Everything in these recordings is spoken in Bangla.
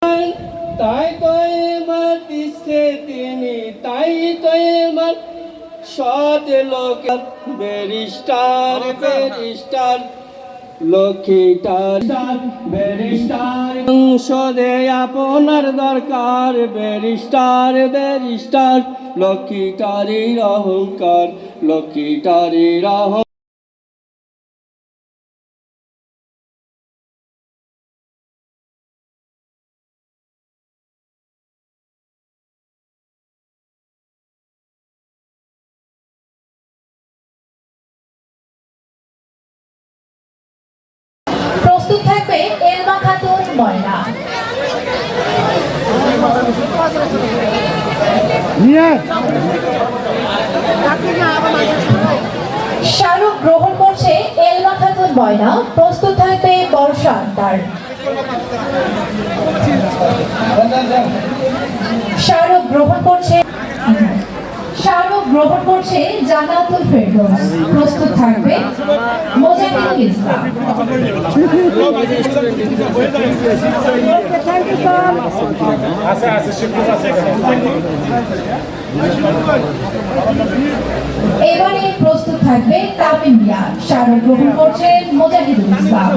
তাই তো এবার দিচ্ছে তিনি, তাই তো এবার সৎ লোক ব্যারিস্টার ব্যারিস্টার লক্ষ্মীটার ব্যারিস্টার সংসদে আপনার দরকার ব্যারিস্টার ব্যারিস্টার লক্ষ্মীটারির অহংকার লক্ষ্মীটারির অহংকার। প্রস্তুত থাকবে এলমা খাতুন ময়না। শাহরুখ গ্রহণ করছে এলমা খাতুন ময়না। প্রস্তুত থাকবে বর্ষা আক্তার। শাহরুখ গ্রহণ করছে জান্নাতুল ফেরদৌস। প্রস্তুত থাকবে মোজাহিদুল ইসলাম। এবারে প্রস্তুত থাকবে তামিম মিয়া। শাহরুখ গ্রহণ করছেন মোজাহিদুল ইসলাম।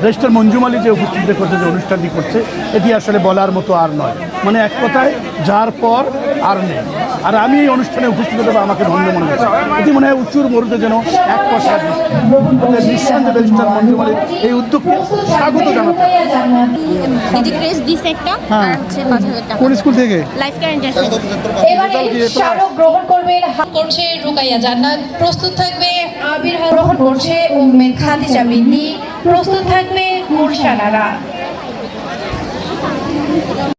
ব্যারিস্টার মঞ্জুম আলী যে উপস্থিত করছে, যে অনুষ্ঠানটি করছে, এটি আসলে বলার মতো আর নয়। মানে এক কথায় যার পর আর নেই। আর আমি এই অনুষ্ঠানে উপস্থিত হতে আমাকে ধন্য মনে হচ্ছে। এটি মনে হয় উঁচুর মরুতে যেন এক পয়সা নিঃসন্দেহে ব্যারিস্টার মঞ্জুম আলী এই উদ্যোগকে স্বাগত জানাতে। কোন স্কুল থেকে? এবারে শাহরুখ গ্রহণ করছে রুকাইয়া জান্নাত। প্রস্তুত থাকবে আবির গ্রহণ করছে উম্মে খাদিজা বিন্নি। প্রস্তুত থাকবে মুরশাদ আরা।